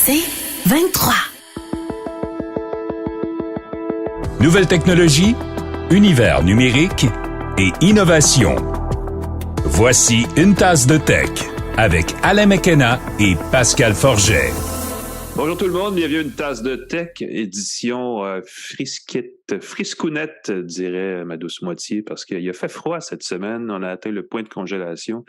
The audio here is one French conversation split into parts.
C'est 23. Nouvelles technologies, univers numérique et innovation. Voici une tasse de tech avec Alain McKenna et Pascal Forget. Bonjour tout le monde, bienvenue à une tasse de tech, édition friscounette, dirait ma douce moitié, parce qu'il a fait froid cette semaine, on a atteint le point de congélation.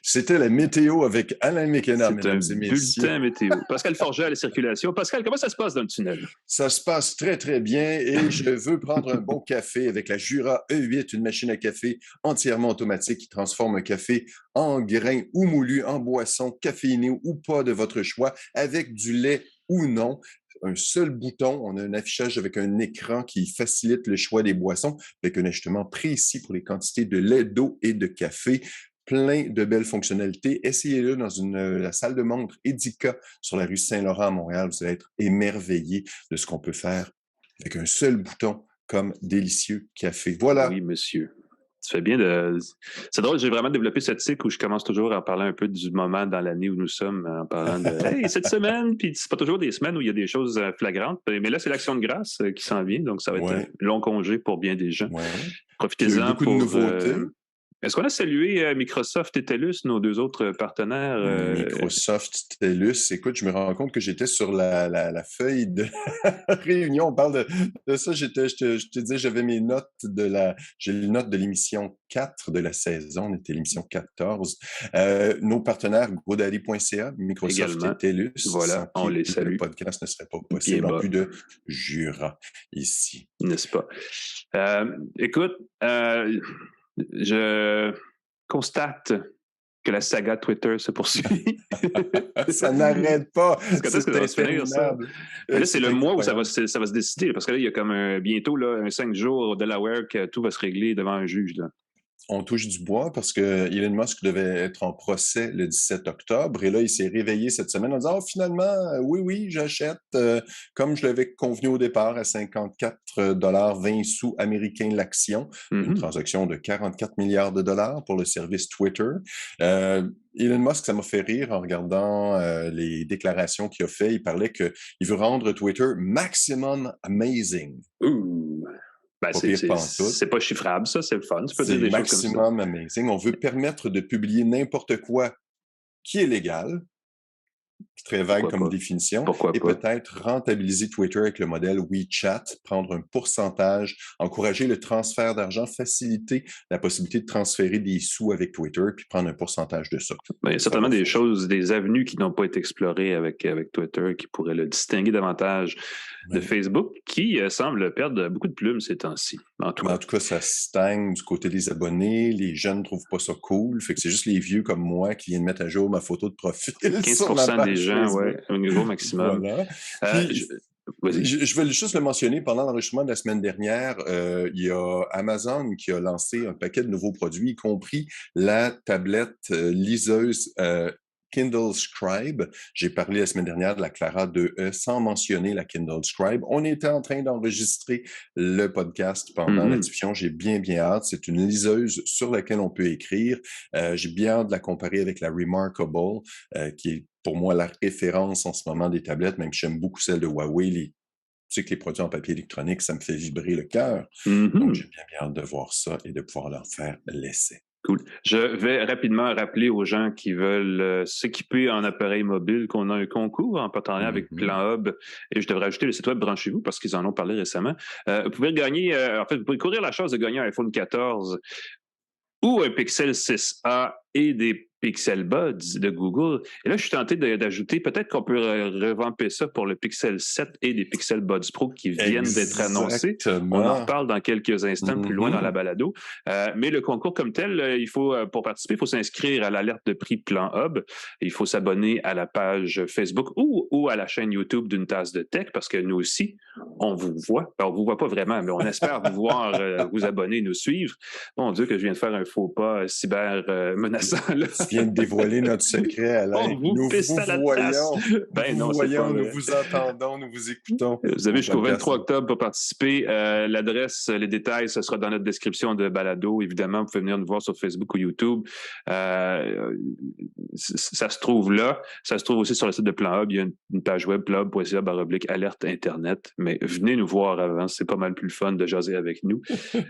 C'était la météo avec Alain McKenna, mesdames et messieurs. C'est un bulletin météo. Pascal Forget à la circulation. Pascal, comment ça se passe dans le tunnel? Ça se passe très, très bien et je veux prendre un bon café avec la Jura E8, une machine à café entièrement automatique qui transforme un café en grain ou moulu, en boisson, caféiné ou pas de votre choix, avec du lait ou non. Un seul bouton, on a un affichage avec un écran qui facilite le choix des boissons, avec un ajustement précis pour les quantités de lait, d'eau et de café. Plein de belles fonctionnalités. Essayez-le dans la salle de montre Edica sur la rue Saint-Laurent à Montréal. Vous allez être émerveillé de ce qu'on peut faire avec un seul bouton comme délicieux café. Voilà. Oui, monsieur. Tu fais bien de... C'est drôle, j'ai vraiment développé ce tic où je commence toujours en parlant un peu du moment dans l'année où nous sommes, en parlant de « Hey, cette semaine! » Puis c'est pas toujours des semaines où il y a des choses flagrantes. Mais là, c'est l'Action de grâce qui s'en vient, donc ça va être un long congé pour bien des gens. Ouais. Profitez-en beaucoup pour... de nouveautés. Est-ce qu'on a salué Microsoft et TELUS, nos deux autres partenaires? Microsoft, TELUS. Écoute, je me rends compte que j'étais sur la feuille de réunion. On parle de ça. Je te disais, j'avais mes notes j'ai les notes de l'émission 4 de la saison. On était l'émission 14. Nos partenaires, GoDaddy.ca, Microsoft Également. et TELUS. Voilà, on les salue. Le podcast ne serait pas possible en plus de Jura ici. N'est-ce pas? Écoute, je constate que la saga Twitter se poursuit. Ça n'arrête pas. Quand est-ce que ça va se finir, ça? Là, c'est le mois où ça va se décider, parce que là, il y a comme bientôt là, un 5 jours au Delaware que tout va se régler devant un juge. Là. On touche du bois parce que Elon Musk devait être en procès le 17 octobre et là, il s'est réveillé cette semaine en disant « Oh, finalement, oui, j'achète comme je l'avais convenu au départ à 54,20 sous américains l'action, une transaction de 44 milliards de dollars pour le service Twitter. Elon Musk, ça m'a fait rire en regardant les déclarations qu'il a fait. Il parlait qu'il veut rendre Twitter maximum amazing. Ouh. Ben, c'est pas chiffrable, ça, c'est le fun. Tu peux dire des choses comme ça. Maximum amazing. On veut permettre de publier n'importe quoi qui est légal, très vague comme définition, et peut-être rentabiliser Twitter avec le modèle WeChat, prendre un pourcentage, encourager le transfert d'argent, faciliter la possibilité de transférer des sous avec Twitter, puis prendre un pourcentage de ça. Ben, il y a certainement des choses, des avenues qui n'ont pas été explorées avec Twitter, qui pourraient le distinguer davantage de Facebook, qui semble perdre beaucoup de plumes ces temps-ci. En tout cas, ça stagne du côté des abonnés. Les jeunes ne trouvent pas ça cool. Fait que c'est juste les vieux comme moi qui viennent mettre à jour ma photo de profil. 15% des gens, oui, au niveau maximum. Voilà. Je vais juste le mentionner, pendant l'enregistrement de la semaine dernière, il y a Amazon qui a lancé un paquet de nouveaux produits, y compris la tablette liseuse Kindle Scribe. J'ai parlé la semaine dernière de la Clara 2E sans mentionner la Kindle Scribe. On était en train d'enregistrer le podcast pendant la diffusion. J'ai bien hâte. C'est une liseuse sur laquelle on peut écrire. J'ai bien hâte de la comparer avec la Remarkable, qui est pour moi la référence en ce moment des tablettes, même que j'aime beaucoup celle de Huawei. Tu sais que les produits en papier électronique, ça me fait vibrer le cœur. Donc, j'ai bien hâte de voir ça et de pouvoir leur faire l'essai. Cool. Je vais rapidement rappeler aux gens qui veulent s'équiper en appareil mobile qu'on a un concours en partenariat avec Plan Hub et je devrais ajouter le site web Branchez-vous parce qu'ils en ont parlé récemment. Vous pouvez gagner, vous pouvez courir la chance de gagner un iPhone 14 ou un Pixel 6a et des Pixel Buds de Google. Et là, je suis tenté d'ajouter, peut-être qu'on peut revamper ça pour le Pixel 7 et des Pixel Buds Pro qui viennent d'être annoncés. On en reparle dans quelques instants plus loin dans la balado. Mais le concours comme tel, pour participer, il faut s'inscrire à l'alerte de prix Plan Hub. Il faut s'abonner à la page Facebook ou à la chaîne YouTube d'une tasse de tech parce que nous aussi, on vous voit. Alors, on vous voit pas vraiment, mais on espère vous voir, vous abonner, nous suivre. Mon Dieu, que je viens de faire un faux pas cyber menaçant menaçant, là. Tu viens de dévoiler notre secret, Alain. Nous vous voyons. Ben non, nous c'est pas voyons, nous vrai. vous entendons, nous vous écoutons. Vous avez jusqu'au Podcast. 23 octobre pour participer. L'adresse, les détails, ce sera dans notre description de balado. Évidemment, vous pouvez venir nous voir sur Facebook ou YouTube. Ça se trouve là. Ça se trouve aussi sur le site de Plan Hub. Il y a une page web, planhub.ca/alerte Internet. Mais venez nous voir avant. C'est pas mal plus le fun de jaser avec nous.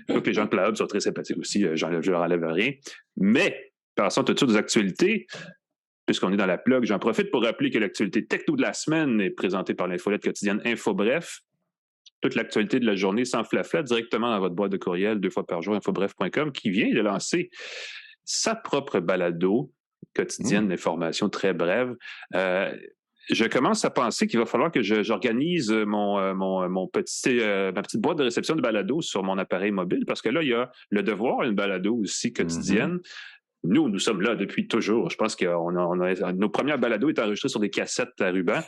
Donc, les gens de Plan Hub sont très sympathiques aussi. Je leur enlève rien. Mais, passons tout de suite aux actualités. Puisqu'on est dans la plug, j'en profite pour rappeler que l'actualité techno de la semaine est présentée par l'infolette quotidienne InfoBref. Toute l'actualité de la journée sans flafla directement dans votre boîte de courriel 2 fois par jour, infobref.com, qui vient de lancer sa propre balado quotidienne d'information très brève. Je commence à penser qu'il va falloir que j'organise ma petite boîte de réception de balado sur mon appareil mobile, parce que là, il y a Le Devoir, une balado aussi quotidienne. Nous sommes là depuis toujours. Je pense que nos premières balados étaient enregistrées sur des cassettes à ruban.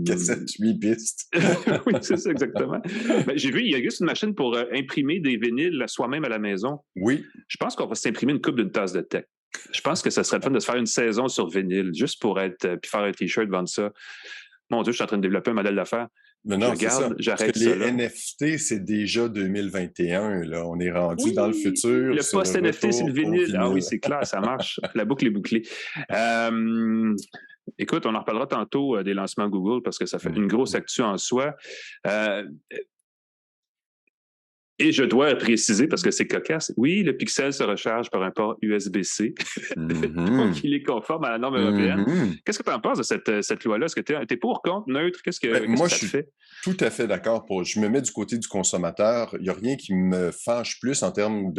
Cassettes 8 pistes. Oui, c'est ça, exactement. Ben, j'ai vu, il y a juste une machine pour imprimer des vinyles soi-même à la maison. Oui. Je pense qu'on va s'imprimer une coupe d'une tasse de tech. Je pense que ça serait le fun de se faire une saison sur vinyle, juste pour puis faire un T-shirt, vendre ça. Mon Dieu, je suis en train de développer un modèle d'affaires. Mais non, c'est ça. J'arrête Parce que ça. les NFT, c'est déjà 2021. Là. On est rendu dans le futur. Le post-NFT, c'est le vinyle. Ah oui, c'est clair, ça marche. La boucle est bouclée. Écoute, on en reparlera tantôt des lancements Google parce que ça fait une grosse actu en soi. Et je dois préciser, parce que c'est cocasse, oui, le Pixel se recharge par un port USB-C. Donc, il est conforme à la norme européenne. Qu'est-ce que tu en penses de cette loi-là? Est-ce que tu es pour, contre, neutre? Qu'est-ce que moi, ça te fait? Tout à fait d'accord. Je me mets du côté du consommateur. Il n'y a rien qui me fâche plus en tant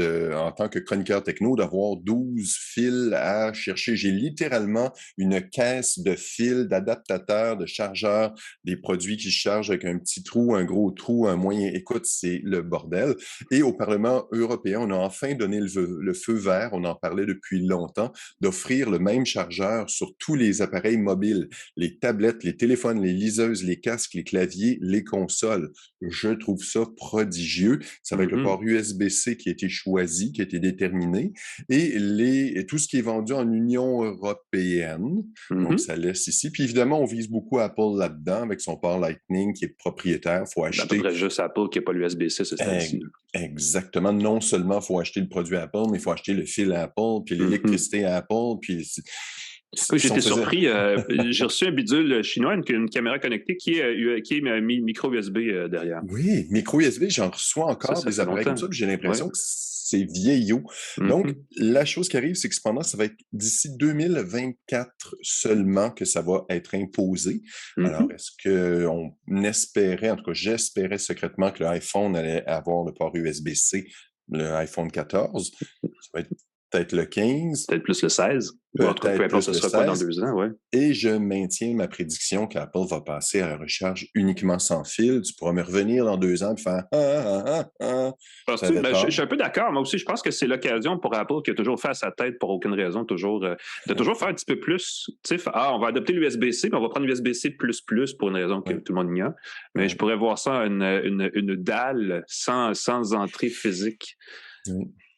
que chroniqueur techno d'avoir 12 fils à chercher. J'ai littéralement une caisse de fils, d'adaptateurs, de chargeurs, des produits qui se chargent avec un petit trou, un gros trou, un moyen. Écoute, c'est le bordel. Et au Parlement européen, on a enfin donné le feu vert, on en parlait depuis longtemps, d'offrir le même chargeur sur tous les appareils mobiles, les tablettes, les téléphones, les liseuses, les casques, les claviers, les consoles. Je trouve ça prodigieux. Ça va être le port USB-C qui a été choisi, qui a été déterminé, et tout ce qui est vendu en Union européenne. Donc, ça laisse ici. Puis évidemment, on vise beaucoup Apple là-dedans, avec son port Lightning qui est propriétaire. Il faut acheter... Ben, juste Apple qui n'a pas l'USB-C, c'est ça ici. Exactement. Non seulement il faut acheter le produit Apple, mais il faut acheter le fil à Apple, puis l'électricité à Apple, puis... J'étais surpris. J'ai reçu un bidule chinois, une caméra connectée qui est micro USB derrière. Oui, micro USB, j'en reçois encore des appareils comme ça, puis j'ai l'impression que c'est vieillot. Donc, la chose qui arrive, c'est que cependant, ça va être d'ici 2024 seulement que ça va être imposé. Alors, est-ce qu'on espérait, en tout cas, j'espérais secrètement que l'iPhone allait avoir le port USB-C, le iPhone 14. Ça va être peut-être le 15. Peut-être plus le 16. Peu importe, ce sera pas dans 2 ans, ouais. Et je maintiens ma prédiction qu'Apple va passer à la recharge uniquement sans fil. Tu pourras me revenir dans 2 ans et faire je suis un peu d'accord. Moi aussi, je pense que c'est l'occasion pour Apple qui a toujours fait à sa tête pour aucune raison, de toujours faire un petit peu plus. On va adopter l'USB-C, mais on va prendre l'USB-C++ pour une raison que tout le monde ignore. Mais je pourrais voir ça, une dalle sans entrée physique.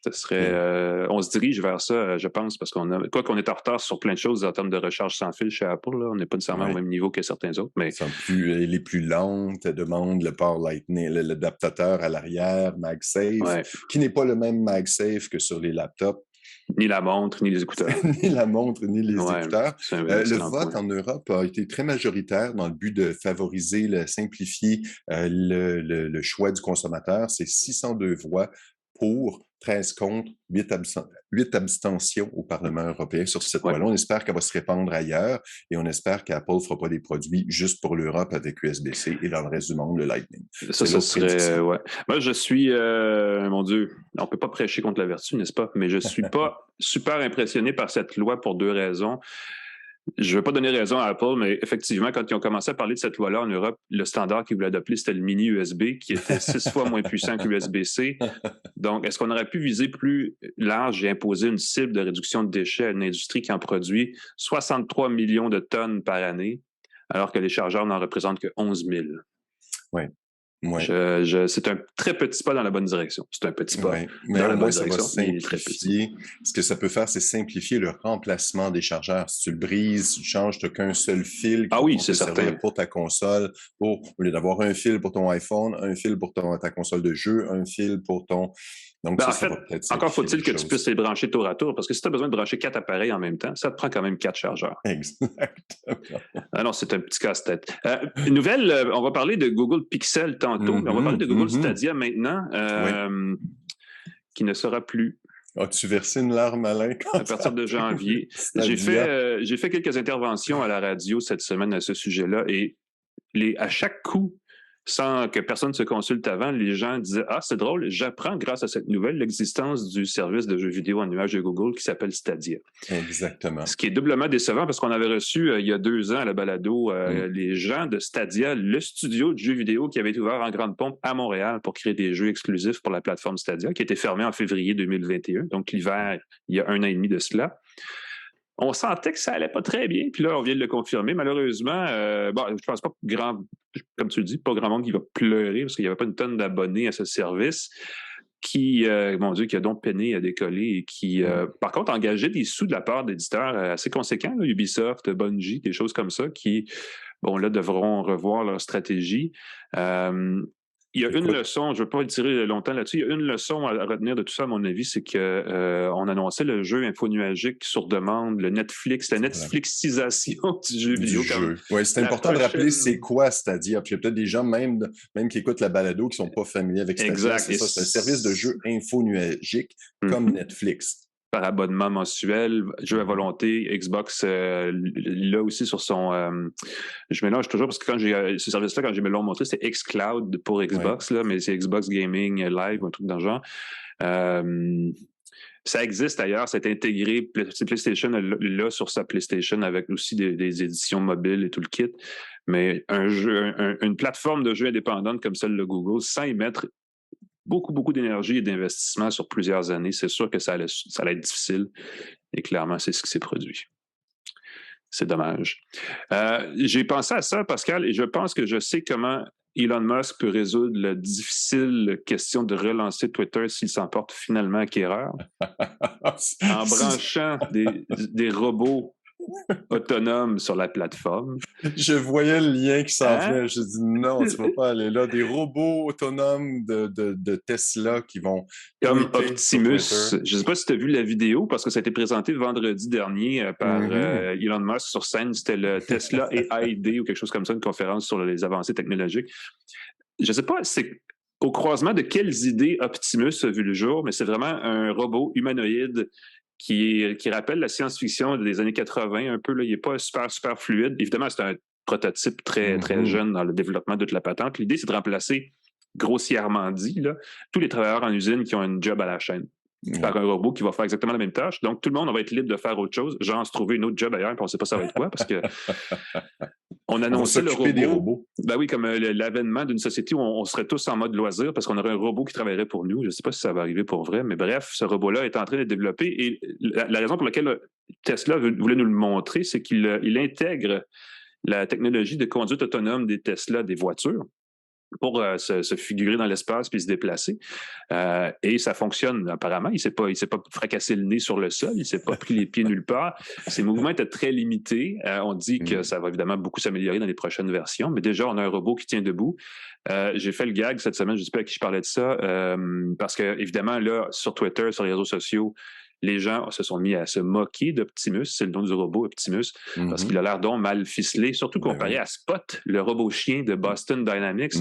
Ce serait, on se dirige vers ça, je pense, parce qu'on est en retard sur plein de choses en termes de recharge sans fil chez Apple. Là. On n'est pas nécessairement au même niveau que certains autres. Mais... Elle est plus lente, elle demande le port Lightning, l'adaptateur à l'arrière, MagSafe, qui n'est pas le même MagSafe que sur les laptops. Ni la montre, ni les écouteurs. Ni la montre, ni les écouteurs. Le vote point. en Europe a été très majoritaire dans le but de favoriser, simplifier le choix du consommateur. C'est 602 voix pour, 13 contre, 8 abstentions au Parlement européen sur cette loi-là. On espère qu'elle va se répandre ailleurs et on espère qu'Apple ne fera pas des produits juste pour l'Europe avec USB-C et dans le reste du monde, le Lightning. Ça serait... Moi, je suis... mon Dieu, on ne peut pas prêcher contre la vertu, n'est-ce pas? Mais je ne suis pas super impressionné par cette loi pour 2 raisons. Je ne veux pas donner raison à Apple, mais effectivement, quand ils ont commencé à parler de cette loi-là en Europe, le standard qu'ils voulaient adopter, c'était le mini USB, qui était 6 fois moins puissant que l'USB-C. Donc, est-ce qu'on aurait pu viser plus large et imposer une cible de réduction de déchets à une industrie qui en produit 63 millions de tonnes par année, alors que les chargeurs n'en représentent que 11 000? Oui. Ouais. C'est un très petit pas dans la bonne direction. C'est un petit pas mais dans la au bonne moins, ça va direction, mais il est très petit. simplifier. Ce que ça peut faire, c'est simplifier le remplacement des chargeurs. Si tu le brises, tu changes, tu n'as qu'un seul fil qui va c'est te servir certain. pour ta console. Au lieu d'avoir un fil pour ton iPhone, un fil pour ta console de jeu, un fil pour ton... Donc, En ça fait, va peut-être encore simplifier faut-il les que tu choses. puisses les brancher tour à tour, parce que si tu as besoin de brancher 4 appareils en même temps, ça te prend quand même 4 chargeurs. Exactement. Ah non, c'est un petit casse-tête. Nouvelle, on va parler de Google Pixel tantôt, mais on va parler de Google Stadia maintenant, qui ne sera plus. As-tu versé une larme, Alain? À partir de janvier. J'ai fait quelques interventions à la radio cette semaine à ce sujet-là et à chaque coup, sans que personne se consulte avant, les gens disaient « Ah, c'est drôle, j'apprends grâce à cette nouvelle l'existence du service de jeux vidéo en nuage de Google qui s'appelle Stadia. » Exactement. Ce qui est doublement décevant parce qu'on avait reçu il y a 2 ans à la balado les gens de Stadia, le studio de jeux vidéo qui avait été ouvert en grande pompe à Montréal pour créer des jeux exclusifs pour la plateforme Stadia, qui a été fermé en février 2021, donc l'hiver, il y a 1 an et demi de cela. On sentait que ça allait pas très bien, puis là, on vient de le confirmer. Malheureusement, je pense pas comme tu le dis, pas grand monde qui va pleurer parce qu'il n'y avait pas une tonne d'abonnés à ce service qui, mon Dieu, qui a donc peiné à décoller et qui, par contre, engageait des sous de la part d'éditeurs assez conséquents, là, Ubisoft, Bungie, des choses comme ça, qui, devront revoir leur stratégie. Il y a une leçon, je ne veux pas le tirer longtemps là-dessus, il y a une leçon à retenir de tout ça, à mon avis, c'est qu'on annonçait le jeu infonuagique sur demande, la Netflixisation du jeu vidéo. Oui, c'est important de rappeler c'est quoi Stadia. Puis il y a peut-être des gens même qui écoutent la balado qui ne sont pas familiers avec Stadia. Exact. C'est ça, c'est un service de jeu infonuagique comme Netflix. Par abonnement mensuel, jeu à volonté, Xbox, là aussi sur son... je mélange toujours parce que ce service-là, quand j'ai me l'ont montré, c'était xCloud pour Xbox, là, mais c'est Xbox Gaming Live, un truc dans le genre. Ça existe d'ailleurs, c'est intégré, PlayStation là sur sa PlayStation avec aussi des éditions mobiles et tout le kit. Mais une plateforme de jeu indépendante comme celle de Google, sans y mettre beaucoup d'énergie et d'investissement sur plusieurs années, c'est sûr que ça allait être difficile. Et clairement, c'est ce qui s'est produit. C'est dommage. J'ai pensé à ça, Pascal, et je pense que je sais comment Elon Musk peut résoudre la difficile question de relancer Twitter s'il s'emporte finalement acquéreur en branchant des robots autonomes sur la plateforme. Je voyais le lien qui s'en venait. Je dis non, tu ne vas pas aller là. Des robots autonomes de Tesla qui vont... Comme Optimus. Je ne sais pas si tu as vu la vidéo parce que ça a été présenté vendredi dernier par Elon Musk sur scène. C'était le Tesla AI Day ou quelque chose comme ça, une conférence sur les avancées technologiques. Je ne sais pas, c'est au croisement de quelles idées Optimus a vu le jour, mais c'est vraiment un robot humanoïde qui rappelle la science-fiction des années 80 un peu. Là, il n'est pas super fluide. Évidemment, c'est un prototype très jeune dans le développement de toute la patente. L'idée, c'est de remplacer, grossièrement dit, là, tous les travailleurs en usine qui ont un job à la chaîne par un robot qui va faire exactement la même tâche. Donc, tout le monde va être libre de faire autre chose, genre se trouver une autre job ailleurs, puis on ne sait pas ça va être quoi, parce que on annonçait le robot. Des robots. Ben oui, comme l'avènement d'une société où on serait tous en mode loisir parce qu'on aurait un robot qui travaillerait pour nous. Je ne sais pas si ça va arriver pour vrai, mais bref, ce robot-là est en train d'être développé et la raison pour laquelle Tesla voulait nous le montrer, c'est qu'il intègre la technologie de conduite autonome des Tesla, des voitures, pour se figurer dans l'espace puis se déplacer. Et ça fonctionne apparemment. Il ne s'est pas fracassé le nez sur le sol, il ne s'est pas pris les pieds nulle part. Ses mouvements étaient très limités. On dit que ça va évidemment beaucoup s'améliorer dans les prochaines versions, mais déjà, on a un robot qui tient debout. J'ai fait le gag cette semaine, je ne sais pas à qui je parlais de ça, parce que évidemment, là, sur Twitter, sur les réseaux sociaux, les gens se sont mis à se moquer d'Optimus, c'est le nom du robot Optimus, parce qu'il a l'air donc mal ficelé, surtout comparé à Spot, le robot chien de Boston Dynamics.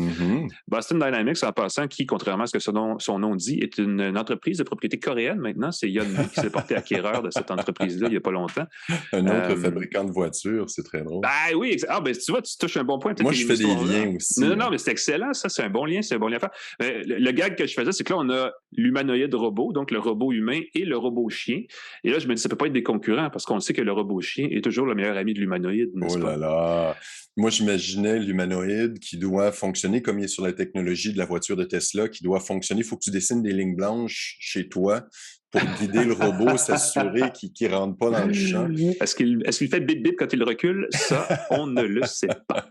Boston Dynamics, en passant, qui, contrairement à ce que son nom dit, est une entreprise de propriété coréenne maintenant. C'est Hyundai qui s'est porté acquéreur de cette entreprise-là il n'y a pas longtemps. Un autre fabricant de voitures, c'est très drôle. Ben oui, tu vois, tu touches un bon point. Moi, je fais des liens aussi. Non, mais c'est excellent, ça, c'est un bon lien à faire. Le gag que je faisais, c'est que là, on a l'humanoïde robot, donc le robot humain et le robot chien. Et là, je me dis, ça peut pas être des concurrents parce qu'on sait que le robot chien est toujours le meilleur ami de l'humanoïde, n'est-ce pas? Oh là là! Moi, j'imaginais l'humanoïde qui doit fonctionner comme il est sur la technologie de la voiture de Tesla, qui doit fonctionner. Il faut que tu dessines des lignes blanches chez toi pour guider le robot, s'assurer qu'il ne rentre pas dans le champ. Est-ce qu'il fait bip-bip quand il recule? Ça, on ne le sait pas.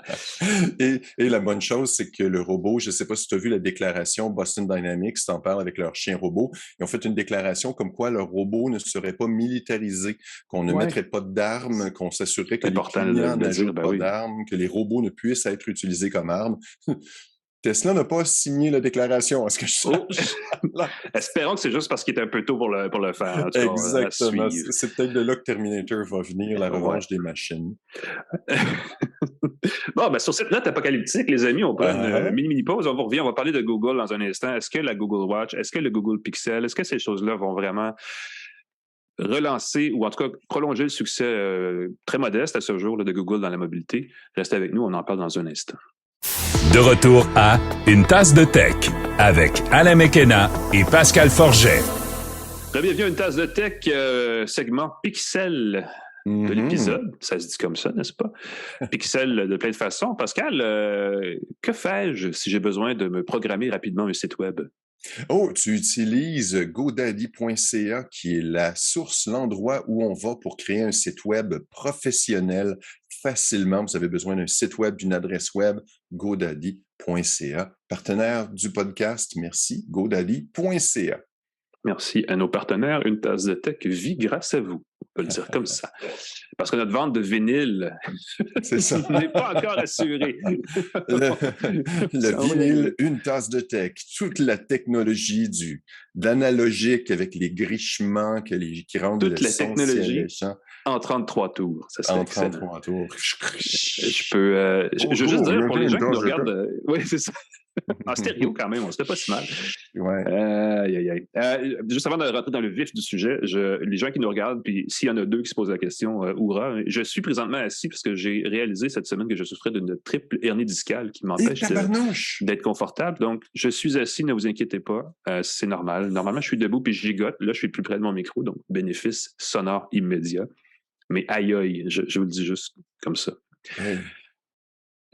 Et la bonne chose, c'est que le robot, je ne sais pas si tu as vu la déclaration Boston Dynamics, t'en parles avec leur chien robot, ils ont fait une déclaration comme quoi leur robot ne serait pas militarisé, qu'on ne mettrait pas d'armes, qu'on s'assurerait que les clients n'ajoutent pas d'armes, que les robots ne puissent être utilisés comme armes. Tesla n'a pas signé la déclaration, est-ce que je sache? Espérons que c'est juste parce qu'il est un peu tôt pour le faire. Exactement. C'est peut-être de là que Terminator va venir, la revanche des machines. Bon, ben sur cette note apocalyptique, les amis, on prend une mini pause. On revient, on va parler de Google dans un instant. Est-ce que la Google Watch, est-ce que le Google Pixel, est-ce que ces choses-là vont vraiment relancer ou en tout cas prolonger le succès très modeste à ce jour là, de Google dans la mobilité? Restez avec nous, on en parle dans un instant. De retour à Une tasse de tech avec Alain McKenna et Pascal Forget. Bienvenue à Une tasse de tech, segment Pixel de l'épisode. Ça se dit comme ça, n'est-ce pas? Pixel de plein de façons. Pascal, que fais-je si j'ai besoin de me programmer rapidement un site web? Oh, tu utilises GoDaddy.ca qui est la source, l'endroit où on va pour créer un site web professionnel facilement. Vous avez besoin d'un site web, d'une adresse web, GoDaddy.ca. Partenaire du podcast, merci, GoDaddy.ca. Merci à nos partenaires. Une tasse de tech vit grâce à vous. On peut le dire comme ça. Parce que notre vente de vinyle n'est pas encore assurée. Le vinyle, une tasse de tech, toute la technologie de l'analogique avec les grichements qui rendent toute la technologie en 33 tours. Ça serait en excellent. 33 tours. Je veux juste dire pour les gens qui nous regardent... oui, c'est ça. En stéréo, quand même, on serait pas si mal. Ouais. Juste avant de rentrer dans le vif du sujet, les gens qui nous regardent, puis s'il y en a deux qui se posent la question, hourra, je suis présentement assis parce que j'ai réalisé cette semaine que je souffrais d'une triple hernie discale qui m'empêche d'être confortable. Donc, je suis assis, ne vous inquiétez pas, c'est normal. Normalement, je suis debout puis je gigote. Là, je suis plus près de mon micro, donc bénéfice sonore immédiat. Mais aïe, je vous le dis juste comme ça. Hey.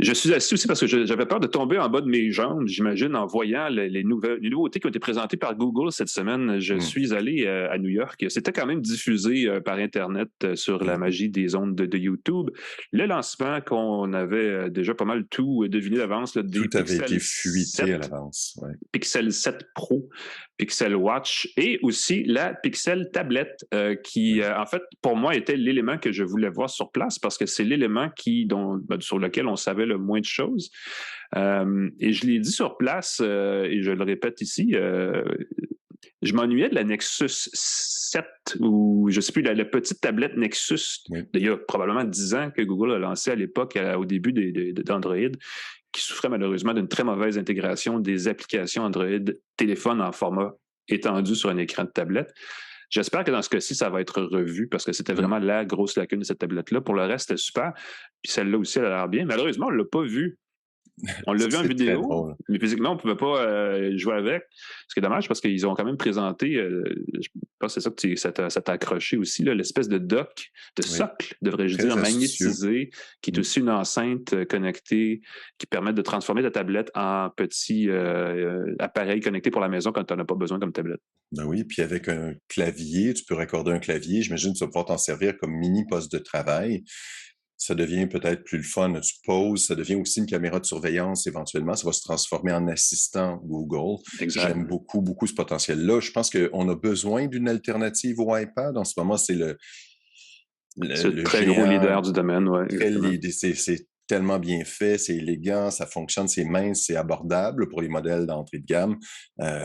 Je suis assis aussi parce que j'avais peur de tomber en bas de mes jambes, j'imagine, en voyant les nouveautés qui ont été présentées par Google cette semaine. Je suis allé à New York. C'était quand même diffusé par Internet sur la magie des ondes de YouTube. Le lancement qu'on avait déjà pas mal tout deviné d'avance. Là, tout avait été fuité à l'avance. Ouais. Pixel 7 Pro, Pixel Watch et aussi la Pixel Tablette qui, en fait, pour moi, était l'élément que je voulais voir sur place parce que c'est l'élément sur lequel on savait le moins de choses. Et je l'ai dit sur place, et je le répète ici, je m'ennuyais de la Nexus 7 ou, je ne sais plus, la petite tablette Nexus d'il y a probablement 10 ans que Google a lancée à l'époque, au début d'Android, qui souffrait malheureusement d'une très mauvaise intégration des applications Android téléphone en format étendu sur un écran de tablette. J'espère que dans ce cas-ci, ça va être revu parce que c'était vraiment la grosse lacune de cette tablette-là. Pour le reste, c'était super. Puis celle-là aussi, elle a l'air bien. Malheureusement, on ne l'a pas vue. On l'a vu en vidéo, mais physiquement, on ne pouvait pas jouer avec. Ce qui est dommage parce qu'ils ont quand même présenté, je pense que c'est ça que ça t'a accroché aussi, là, l'espèce de dock, de socle, devrais-je dire, magnétisé, qui est aussi une enceinte connectée qui permet de transformer ta tablette en petit appareil connecté pour la maison quand tu n'en as pas besoin comme tablette. Ben oui, puis avec un clavier, tu peux raccorder un clavier. J'imagine que tu vas pouvoir t'en servir comme mini poste de travail. Ça devient peut-être plus le fun. Tu poses, ça devient aussi une caméra de surveillance éventuellement. Ça va se transformer en assistant Google. Exact. J'aime beaucoup, beaucoup ce potentiel-là. Je pense qu'on a besoin d'une alternative au iPad. En ce moment, c'est le très gros leader du domaine. Ouais, c'est tellement bien fait, c'est élégant, ça fonctionne, c'est mince, c'est abordable pour les modèles d'entrée de gamme.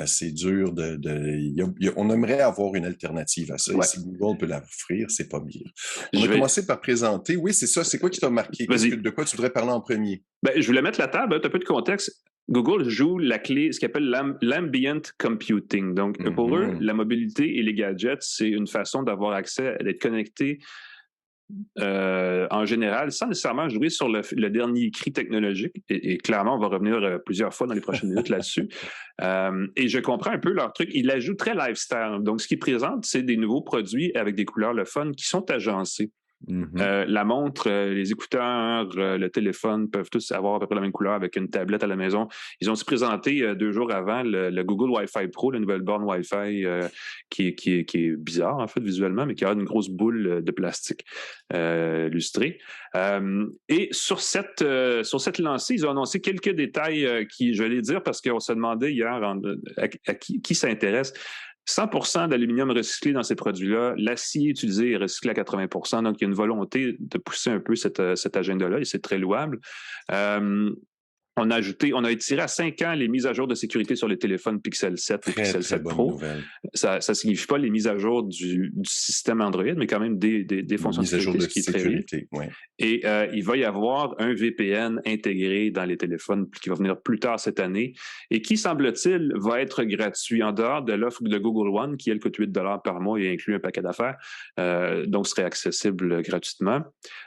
C'est dur on aimerait avoir une alternative à ça. Ouais. Et si Google peut l'offrir, c'est pas pire. On va commencer par présenter. Oui, c'est ça. C'est quoi qui t'a marqué? De quoi tu voudrais parler en premier? Je voulais mettre la table, un peu de contexte. Google joue la clé, ce qu'ils appelle l'ambient computing. Donc, pour eux, la mobilité et les gadgets, c'est une façon d'avoir accès, d'être connecté en général, sans nécessairement jouer sur le dernier cri technologique. Et clairement, on va revenir plusieurs fois dans les prochaines minutes là-dessus. Et je comprends un peu leur truc. Ils l'ajoutent très lifestyle. Donc, ce qu'ils présentent, c'est des nouveaux produits avec des couleurs le fun qui sont agencés. La montre, les écouteurs, le téléphone peuvent tous avoir à peu près la même couleur avec une tablette à la maison. Ils ont aussi présenté 2 jours avant le Google Wi-Fi Pro, la nouvelle borne Wi-Fi qui est bizarre en fait visuellement, mais qui a une grosse boule de plastique lustrée. Et sur cette lancée, ils ont annoncé quelques détails qui, je vais les dire parce qu'on se demandait hier à qui ça intéresse. 100% d'aluminium recyclé dans ces produits-là. L'acier utilisé est recyclé à 80%. Donc, il y a une volonté de pousser un peu cet agenda-là et c'est très louable. On a étiré à 5 ans les mises à jour de sécurité sur les téléphones Pixel 7 et Pixel 7 Pro. Ça ne signifie pas les mises à jour du système Android, mais quand même des fonctions de sécurité, qui est très bien. Ouais. Et il va y avoir un VPN intégré dans les téléphones qui va venir plus tard cette année et qui, semble-t-il, va être gratuit en dehors de l'offre de Google One qui, elle, coûte $8 par mois et inclut un paquet d'affaires, donc serait accessible gratuitement.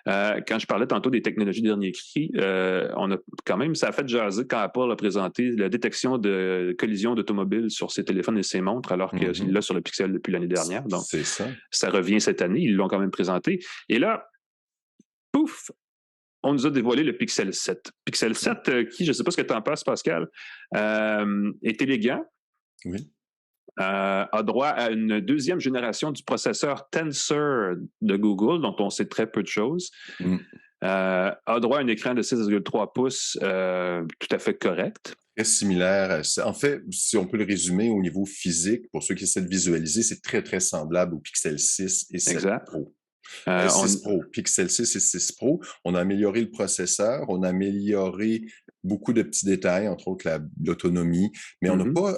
Quand je parlais tantôt des technologies dernier cri, on a quand même, ça a fait jaser quand Apple a présenté la détection de collisions d'automobiles sur ses téléphones et ses montres, alors que c'est là sur le Pixel depuis l'année dernière. Donc, c'est ça. Ça revient cette année. Ils l'ont quand même présenté. Et là, pouf, on nous a dévoilé le Pixel 7. Pixel 7, qui, je ne sais pas ce que tu en penses, Pascal, est élégant. Oui. A droit à une 2e génération du processeur Tensor de Google, dont on sait très peu de choses. A droit à un écran de 6,3 pouces tout à fait correct. Très similaire. En fait, si on peut le résumer au niveau physique, pour ceux qui essaient de visualiser, c'est très, très semblable au Pixel 6 et 7 Pro. 6 Pro, Pixel 6 et 6 Pro. On a amélioré le processeur, on a amélioré beaucoup de petits détails, entre autres l'autonomie, mais on n'a pas,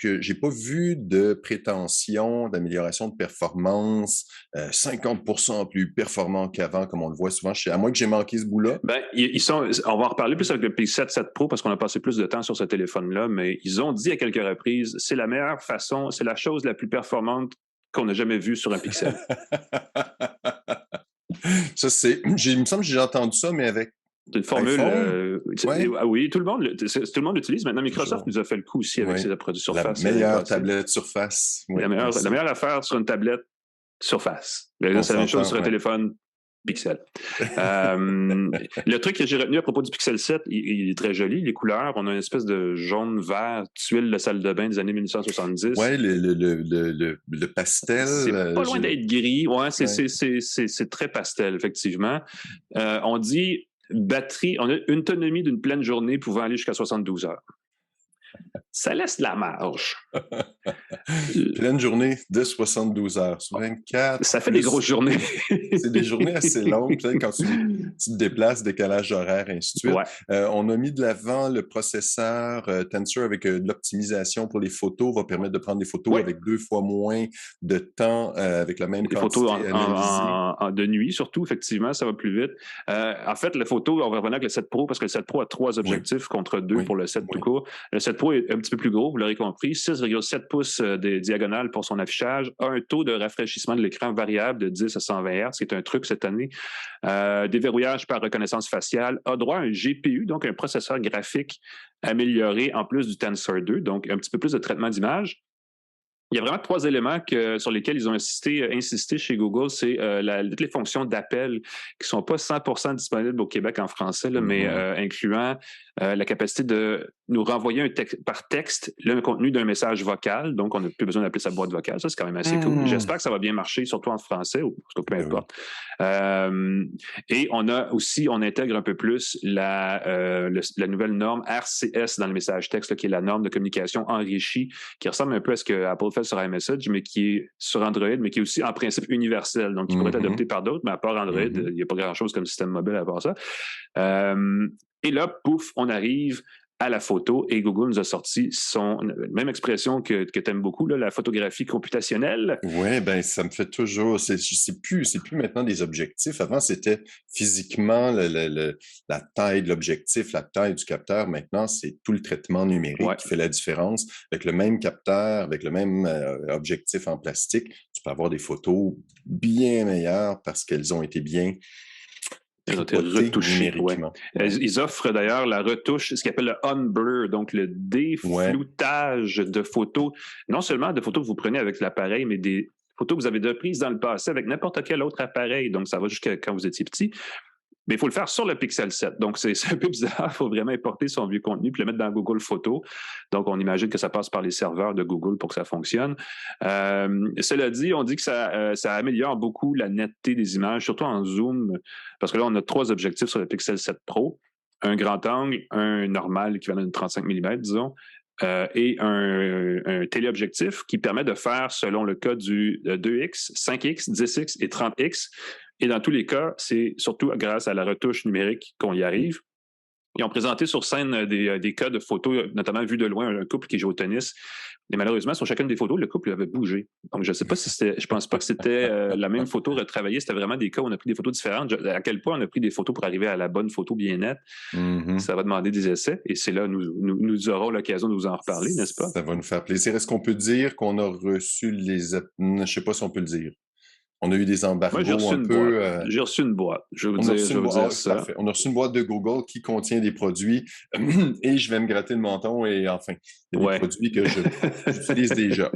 j'ai pas vu de prétention d'amélioration de performance 50% plus performant qu'avant, comme on le voit souvent à moins que j'ai manqué ce bout-là. Ben, on va en reparler plus avec le Pixel 7 Pro parce qu'on a passé plus de temps sur ce téléphone-là, mais ils ont dit à quelques reprises, c'est la meilleure façon, c'est la chose la plus performante qu'on n'a jamais vue sur un Pixel. Ça, il me semble que j'ai entendu ça, mais avec une formule. Oui, tout le monde l'utilise. Maintenant, Microsoft nous a fait le coup aussi avec ses produits Surface. La meilleure tablette Surface. La meilleure affaire sur une tablette Surface. C'est la même chose sur un téléphone Pixel. Le truc que j'ai retenu à propos du Pixel 7, il est très joli, les couleurs. On a une espèce de jaune-vert, tuile de salle de bain des années 1970. Oui, le pastel. C'est pas loin d'être gris. C'est très pastel, effectivement. On dit batterie, on a une autonomie d'une pleine journée pouvant aller jusqu'à 72 heures. Ça laisse de la marge. Pleine journée de 72 heures. Sur 24. Ça fait des grosses journées. C'est des journées assez longues, quand tu te déplaces, décalage horaire, ainsi de suite. On a mis de l'avant le processeur Tensor avec de l'optimisation pour les photos, va permettre de prendre des photos avec 2 fois moins de temps avec la même quantité photos de nuit, surtout, effectivement, ça va plus vite. En fait, la photo, on va revenir avec le 7 Pro parce que le 7 Pro a 3 objectifs contre 2 pour le 7 tout court. Le 7 Pro est un petit peu plus gros, vous l'aurez compris, 6,7 pouces de diagonale pour son affichage, a un taux de rafraîchissement de l'écran variable de 10 à 120 Hz, qui est un truc cette année, déverrouillage par reconnaissance faciale, a droit à un GPU, donc un processeur graphique amélioré en plus du Tensor 2, donc un petit peu plus de traitement d'image. Il y a vraiment 3 éléments sur lesquels ils ont insisté chez Google. C'est toutes les fonctions d'appel qui ne sont pas 100% disponibles au Québec en français, là, mais incluant la capacité de nous renvoyer par texte le contenu d'un message vocal. Donc, on n'a plus besoin d'appeler sa boîte vocale. Ça, c'est quand même assez cool. J'espère que ça va bien marcher, surtout en français, ou peu importe. Et on intègre un peu plus la nouvelle norme RCS dans le message texte, là, qui est la norme de communication enrichie, qui ressemble un peu à ce que Apple fait sur iMessage, mais qui est sur Android, mais qui est aussi en principe universel, donc qui pourrait être adopté par d'autres, mais à part Android, il n'y a pas grand-chose comme système mobile à part ça. Et là, pouf, on arrive à la photo et Google nous a sorti son même expression que tu aimes beaucoup, là, la photographie computationnelle. Oui, ben ça me fait toujours. C'est plus maintenant des objectifs. Avant, c'était physiquement la taille de l'objectif, la taille du capteur. Maintenant, c'est tout le traitement numérique qui fait la différence. Avec le même capteur, avec le même objectif en plastique, tu peux avoir des photos bien meilleures parce qu'elles ont été bien retouché. Ils offrent d'ailleurs la retouche, ce qu'ils appellent le unblur, donc le défloutage de photos, non seulement de photos que vous prenez avec l'appareil, mais des photos que vous avez déjà prises dans le passé avec n'importe quel autre appareil. Donc, ça va jusqu'à quand vous étiez petit. Mais il faut le faire sur le Pixel 7. Donc, c'est un peu bizarre. Il faut vraiment importer son vieux contenu puis le mettre dans Google Photos. Donc, on imagine que ça passe par les serveurs de Google pour que ça fonctionne. Cela dit, on dit que ça améliore beaucoup la netteté des images, surtout en zoom, parce que là, on a 3 objectifs sur le Pixel 7 Pro. Un grand angle, un normal équivalent de 35 mm, disons, et un téléobjectif qui permet de faire, selon le cas du 2X, 5X, 10X et 30X. Et dans tous les cas, c'est surtout grâce à la retouche numérique qu'on y arrive. Ils ont présenté sur scène des cas de photos, notamment vu de loin, un couple qui joue au tennis. Et malheureusement, sur chacune des photos, le couple avait bougé. Donc, je pense pas que c'était la même photo retravaillée. C'était vraiment des cas où on a pris des photos différentes. À quel point on a pris des photos pour arriver à la bonne photo bien nette. Ça va demander des essais. Et c'est là nous aurons l'occasion de vous en reparler, n'est-ce pas? Ça va nous faire plaisir. Est-ce qu'on peut dire qu'on a reçu je ne sais pas si on peut le dire. On a eu des embargos un peu. J'ai reçu une boîte. Je vais vous dire ça. Parfait. On a reçu une boîte de Google qui contient des produits et je vais me gratter le menton et enfin, il y a des produits que j'utilise déjà.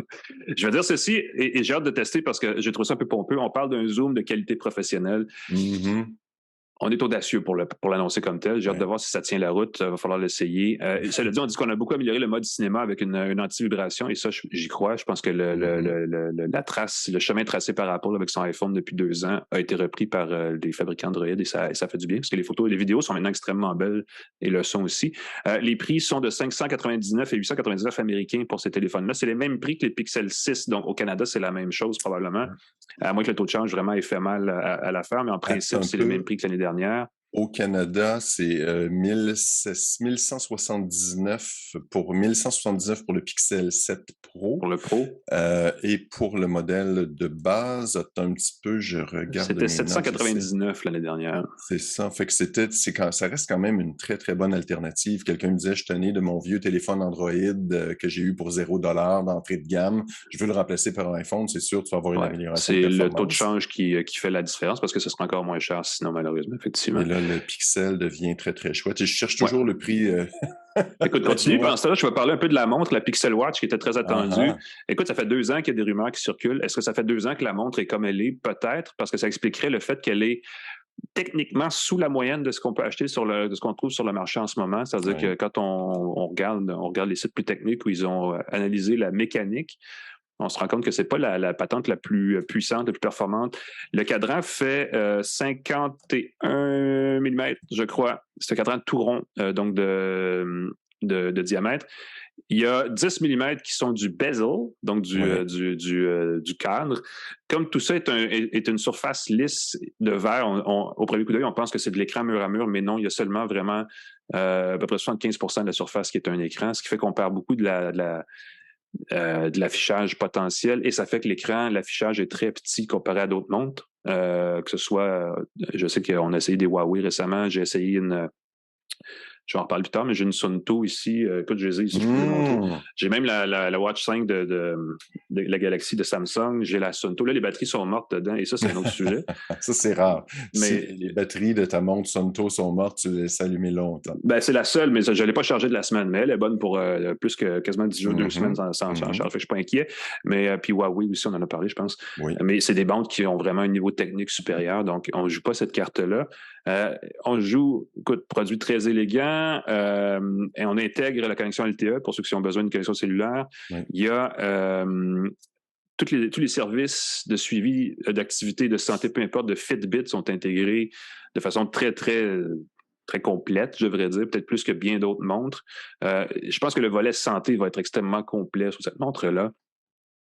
Je vais dire ceci et j'ai hâte de tester parce que j'ai trouvé ça un peu pompeux. On parle d'un zoom de qualité professionnelle. On est audacieux pour l'annoncer comme tel. J'ai hâte de voir si ça tient la route. Il va falloir l'essayer. Cela dit, on dit qu'on a beaucoup amélioré le mode cinéma avec une anti-vibration et ça, j'y crois. Je pense que le chemin tracé par Apple avec son iPhone depuis 2 ans a été repris par des fabricants Android et ça fait du bien parce que les photos et les vidéos sont maintenant extrêmement belles et le son aussi. Les prix sont de 599 et 899 américains pour ces téléphones-là. C'est les mêmes prix que les Pixel 6. Donc, au Canada, c'est la même chose probablement. À moins que le taux de change vraiment ait fait mal à l'affaire, mais en principe, c'est le même prix que l'année dernière. Au Canada, c'est 1179 pour le Pixel 7 Pro. Pour le Pro. Et pour le modèle de base, attends un petit peu, je regarde. C'était 799 l'année dernière. C'est ça. Fait que ça reste quand même une très, très bonne alternative. Quelqu'un me disait, je tenais de mon vieux téléphone Android que j'ai eu pour $0 d'entrée de gamme. Je veux le remplacer par un iPhone, c'est sûr, tu vas avoir une amélioration. C'est le taux de change qui fait la différence parce que ce sera encore moins cher sinon, malheureusement, effectivement. Et là, le Pixel devient très, très chouette. Et je cherche toujours le prix. Écoute, continue. Pendant ce temps-là, je vais parler un peu de la montre, la Pixel Watch, qui était très attendue. Écoute, ça fait 2 ans qu'il y a des rumeurs qui circulent. Est-ce que ça fait 2 ans que la montre est comme elle est? Peut-être, parce que ça expliquerait le fait qu'elle est techniquement sous la moyenne de ce qu'on peut acheter de ce qu'on trouve sur le marché en ce moment. C'est-à-dire que quand on regarde les sites plus techniques où ils ont analysé la mécanique, on se rend compte que c'est pas la patente la plus puissante, la plus performante. Le cadran fait 51 mm, je crois. C'est un cadran tout rond, donc de diamètre. Il y a 10 mm qui sont du bezel, donc du cadre. Comme tout ça est une surface lisse de verre, au premier coup d'œil, on pense que c'est de l'écran mur à mur, mais non, il y a seulement vraiment à peu près 75% de la surface qui est un écran, ce qui fait qu'on perd beaucoup de l'affichage potentiel et ça fait que l'affichage est très petit comparé à d'autres montres. Que ce soit, je sais qu'on a essayé des Huawei récemment, j'ai essayé je vais en reparler plus tard, mais j'ai une Sunto ici. Écoute, je les ai ici, je peux vous montrer. J'ai même la Watch 5 de la Galaxy de Samsung. J'ai la Sunto. Là, les batteries sont mortes dedans et ça, c'est un autre sujet. Ça, c'est rare. Mais si les batteries de ta montre Sunto sont mortes, tu les laisses allumer longtemps. Ben, c'est la seule, mais je ne l'ai pas chargée de la semaine. Mais elle est bonne pour plus que quasiment 10 jours, 2 semaines sans charge. Fait que je ne suis pas inquiet. Mais puis Huawei aussi, on en a parlé, je pense. Oui. Mais c'est des montres qui ont vraiment un niveau technique supérieur. Donc, on ne joue pas cette carte-là. On joue, écoute, produit très élégant. Et on intègre la connexion LTE pour ceux qui ont besoin d'une connexion cellulaire. Oui. Il y a tous les services de suivi d'activité de santé, peu importe, de Fitbit sont intégrés de façon très, très, très complète, je devrais dire, peut-être plus que bien d'autres montres. Je pense que le volet santé va être extrêmement complet sur cette montre-là.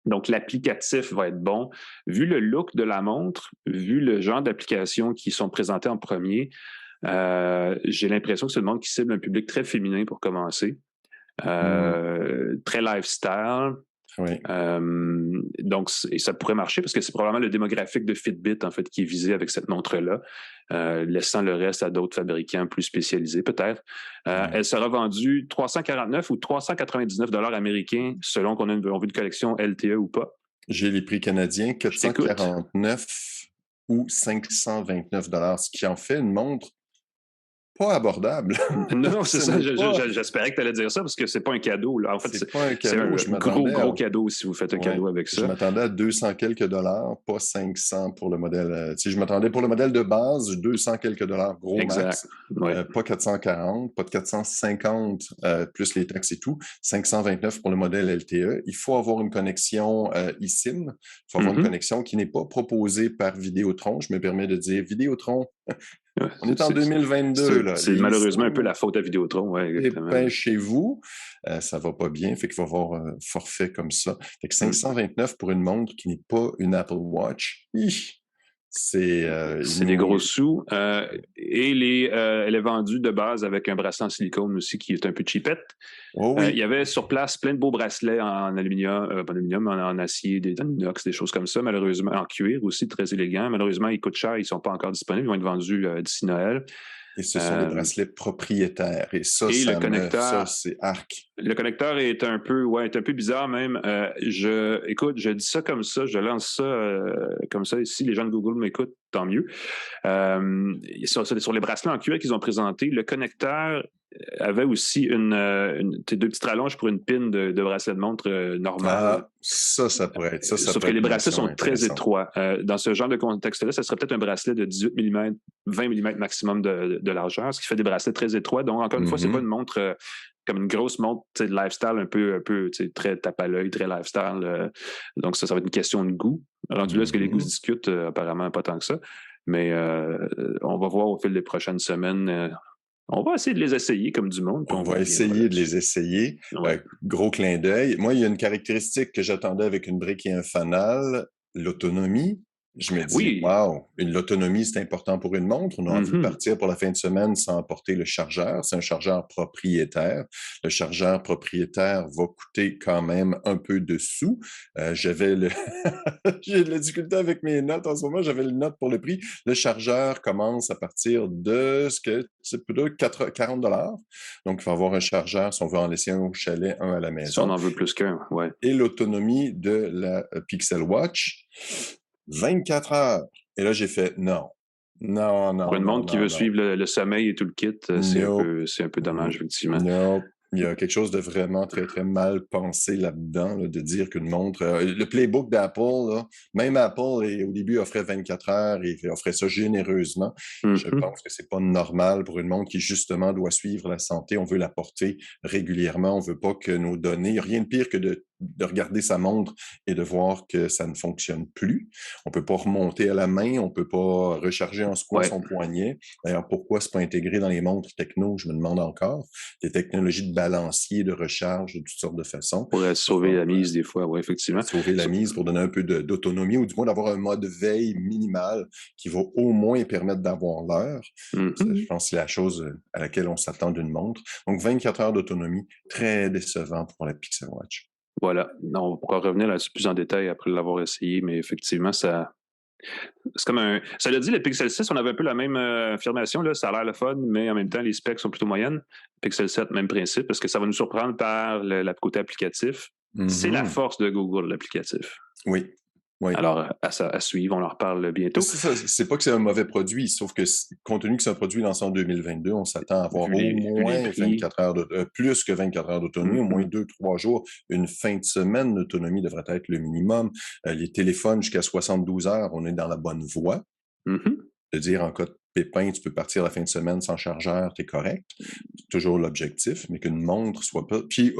Donc, l'applicatif va être bon. Vu le look de la montre, vu le genre d'applications qui sont présentées en premier, j'ai l'impression que c'est une montre qui cible un public très féminin pour commencer. Très lifestyle. Oui. Donc, ça pourrait marcher parce que c'est probablement le démographique de Fitbit, en fait, qui est visé avec cette montre-là, laissant le reste à d'autres fabricants plus spécialisés, peut-être. Elle sera vendue 349 ou 399 $ américains, selon qu'on veut une collection LTE ou pas. J'ai les prix canadiens, 449 ou 529 $, ce qui en fait une montre pas abordable. Non, c'est ça. J'espérais que tu allais dire ça parce que c'est pas un cadeau. Là. En fait, c'est pas un cadeau. C'est un gros cadeau si vous faites un cadeau avec ça. Je m'attendais à 200 quelques dollars, pas 500 pour le modèle. Je m'attendais pour le modèle de base, 200 quelques dollars, gros max. Pas 440, pas de 450 plus les taxes et tout. 529 pour le modèle LTE. Il faut avoir une connexion eSIM. Il faut avoir une connexion qui n'est pas proposée par Vidéotron. Je me permets de dire Vidéotron. On est en 2022. C'est malheureusement un peu la faute à Vidéotron. Ouais, dépêchez-vous. Ça va pas bien. Fait qu'il faut avoir un forfait comme ça. Fait que 529 pour une montre qui n'est pas une Apple Watch. C'est des gros sous. Et elle est vendue de base avec un bracelet en silicone aussi qui est un peu cheapette. Il y avait sur place plein de beaux bracelets en aluminium, pas en aluminium, en acier, en inox, des choses comme ça. Malheureusement, en cuir aussi, très élégant. Malheureusement, ils coûtent cher, ils ne sont pas encore disponibles. Ils vont être vendus d'ici Noël. Et ce sont des bracelets propriétaires. Et le connecteur, ça, c'est arc. Le connecteur est un peu bizarre même. Écoute, je dis ça comme ça, je lance ça comme ça. Si les gens de Google m'écoutent, tant mieux. Sur les bracelets en cuir qu'ils ont présentés, le connecteur avait aussi deux petites rallonges pour une pin de bracelet de montre normale. Ça pourrait être ça. Sauf que les bracelets sont très étroits. Dans ce genre de contexte-là, ça serait peut-être un bracelet de 18 mm, 20 mm maximum de largeur, ce qui fait des bracelets très étroits. Donc, encore une fois, c'est pas une montre comme une grosse montre de lifestyle un peu très tape à l'œil, très lifestyle. Donc, ça va être une question de goût. Rendu là, est-ce que les goûts se discutent? Apparemment, pas tant que ça. Mais on va voir au fil des prochaines semaines. On va essayer de les essayer comme du monde. On va essayer de les essayer. Gros clin d'œil. Moi, il y a une caractéristique que j'attendais avec une brique et un fanal, l'autonomie. Je me dis, wow, l'autonomie, c'est important pour une montre. On a envie de partir pour la fin de semaine sans emporter le chargeur. C'est un chargeur propriétaire. Le chargeur propriétaire va coûter quand même un peu de sous. J'ai de la difficulté avec mes notes en ce moment. J'avais le note pour le prix. Le chargeur commence à partir de c'est plutôt 40 $. Donc, il faut avoir un chargeur si on veut en laisser un au chalet, un à la maison. Si on en veut plus qu'un, oui. Et l'autonomie de la Pixel Watch, 24 heures. Et là, j'ai fait non. Pour une montre qui veut suivre le sommeil et tout le kit, c'est un peu dommage, effectivement. Non. Il y a quelque chose de vraiment très, très mal pensé là-dedans, de dire qu'une montre... le playbook d'Apple, même Apple, au début, offrait 24 heures et offrait ça généreusement. Je pense que c'est pas normal pour une montre qui, justement, doit suivre la santé. On veut la porter régulièrement. On veut pas que nos données... Il n'y a rien de pire que de regarder sa montre et de voir que ça ne fonctionne plus. On peut pas remonter à la main, on peut pas recharger en squat son poignet. D'ailleurs, pourquoi c'est pas intégré dans les montres techno, je me demande encore. Des technologies de balancier, de recharge, de toutes sortes de façons. Pour sauver la mise des fois, oui, effectivement. Sauver la mise pour donner un peu d'autonomie ou du moins d'avoir un mode veille minimal qui va au moins permettre d'avoir l'heure. Je pense que c'est la chose à laquelle on s'attend d'une montre. Donc, 24 heures d'autonomie, très décevant pour la Pixel Watch. Voilà. Non, on pourra revenir là-dessus plus en détail après l'avoir essayé, mais effectivement, c'est comme un... Ça l'a dit, le Pixel 6, on avait un peu la même affirmation, là, ça a l'air le fun, mais en même temps, les specs sont plutôt moyennes. Pixel 7, même principe, parce que ça va nous surprendre par le côté applicatif. C'est la force de Google, l'applicatif. Oui. Alors, à suivre, on en reparle bientôt. C'est pas que c'est un mauvais produit, sauf que compte tenu que c'est un produit lancé en 2022, on s'attend à avoir au moins 24 heures plus que 24 heures d'autonomie, au moins 2-3 jours. Une fin de semaine d'autonomie devrait être le minimum. Les téléphones jusqu'à 72 heures, on est dans la bonne voie. De dire en cas de pépin, tu peux partir la fin de semaine sans chargeur, tu es correct. C'est toujours l'objectif, mais qu'une montre soit pas... Puis,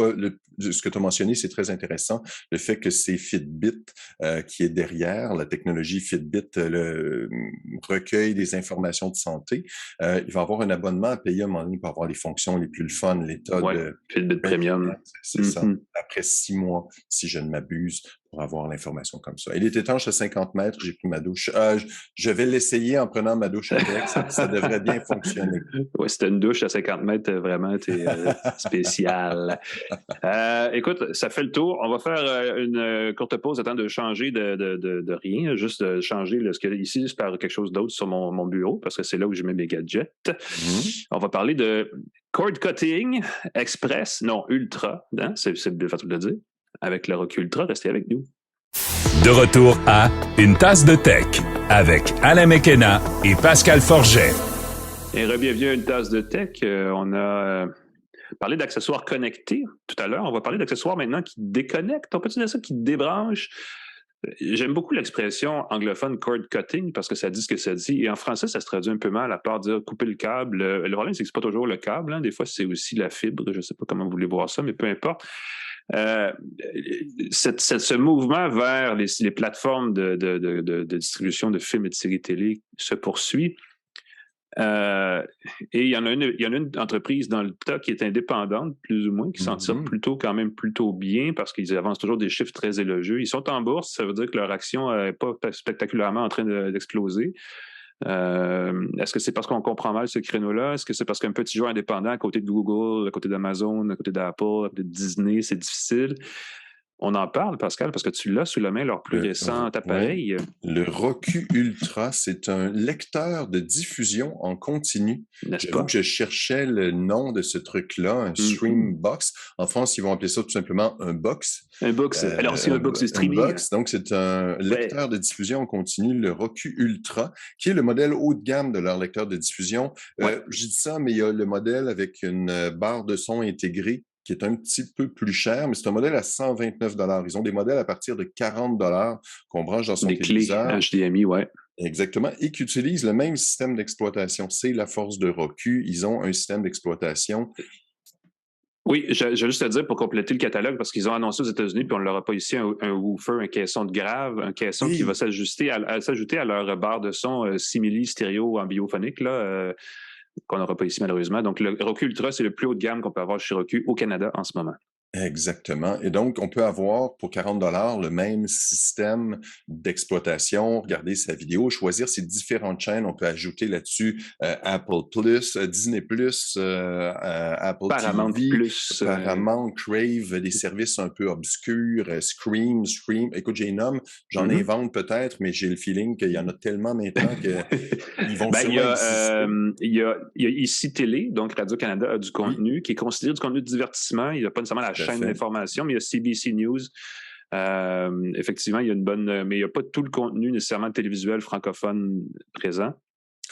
ce que tu as mentionné, c'est très intéressant, le fait que c'est Fitbit qui est derrière, la technologie Fitbit recueille des informations de santé. Il va avoir un abonnement à payer à un moment donné pour avoir les fonctions les plus fun, l'état de... Fitbit Premium. C'est ça. Après 6 mois, si je ne m'abuse, pour avoir l'information comme ça. Il est étanche à 50 mètres, j'ai pris ma douche. Je vais l'essayer en prenant ma douche avec, ça devrait bien fonctionner. Oui, c'était une douche à 50 mètres, vraiment, t'es spécial. Écoute, ça fait le tour. On va faire une courte pause, attends de changer de rien, juste de changer ici, c'est par quelque chose d'autre sur mon bureau, parce que c'est là où je mets mes gadgets. On va parler de cord cutting express, non, ultra, hein? C'est de façon de le dire. Avec le Roku Ultra, restez avec nous. De retour à Une tasse de tech avec Alain Mekena et Pascal Forget. Et bienvenue à une tasse de tech. On a parlé d'accessoires connectés tout à l'heure. On va parler d'accessoires maintenant qui déconnectent. On peut dire ça, qui débranchent. J'aime beaucoup l'expression anglophone cord cutting parce que ça dit ce que ça dit. Et en français, ça se traduit un peu mal à part dire couper le câble. Le problème, c'est que c'est pas toujours le câble. Hein. Des fois, c'est aussi la fibre. Je ne sais pas comment vous voulez voir ça, mais peu importe. Ce mouvement vers les plateformes de distribution de films et de séries télé se poursuit. Et il y en a une entreprise dans le tas qui est indépendante, plus ou moins, qui s'en tire quand même plutôt bien parce qu'ils avancent toujours des chiffres très élogieux. Ils sont en bourse, ça veut dire que leur action n'est pas spectaculairement en train d'exploser. Est-ce que c'est parce qu'on comprend mal ce créneau-là? Est-ce que c'est parce qu'un petit joueur indépendant à côté de Google, à côté d'Amazon, à côté d'Apple, à côté de Disney, c'est difficile? On en parle, Pascal, parce que tu l'as sous la main, leur plus récent appareil. Oui. Le Roku Ultra, c'est un lecteur de diffusion en continu. J'avoue que je cherchais le nom de ce truc-là, un Stream Box. En France, ils vont appeler ça tout simplement un box. Un box. Alors, c'est un box de streaming. Un box, donc c'est un lecteur de diffusion en continu, le Roku Ultra, qui est le modèle haut de gamme de leur lecteur de diffusion. Je dis ça, mais il y a le modèle avec une barre de son intégrée qui est un petit peu plus cher, mais c'est un modèle à 129 $. Ils ont des modèles à partir de 40 $ qu'on branche dans son téléviseur. Des clés HDMI, ouais. Exactement, et qui utilisent le même système d'exploitation. C'est la force de Roku. Ils ont un système d'exploitation. Oui, j'ai juste à dire pour compléter le catalogue, parce qu'ils ont annoncé aux États-Unis, puis on ne leur a pas ici, un woofer, un caisson de grave, un caisson qui va s'ajouter à leur barre de son simili stéréo ambiophonique, là, qu'on n'aura pas ici malheureusement. Donc, le Roku Ultra, c'est le plus haut de gamme qu'on peut avoir chez Roku au Canada en ce moment. Exactement. Et donc, on peut avoir pour 40 $ le même système d'exploitation, regarder sa vidéo, choisir ses différentes chaînes. On peut ajouter là-dessus Apple Plus, Disney Plus, Apple Paramount TV, Plus, Paramount, Crave, des services un peu obscurs, Scream. Écoute, j'ai un homme, j'en invente peut-être, mais j'ai le feeling qu'il y en a tellement maintenant qu'ils vont sûrement exister. Il y a ici Télé, donc Radio-Canada a du contenu qui est considéré du contenu de divertissement. Il n'y a pas nécessairement la chaîne d'information, mais il y a CBC News. Effectivement, il y a une bonne... Mais il n'y a pas tout le contenu nécessairement télévisuel francophone présent.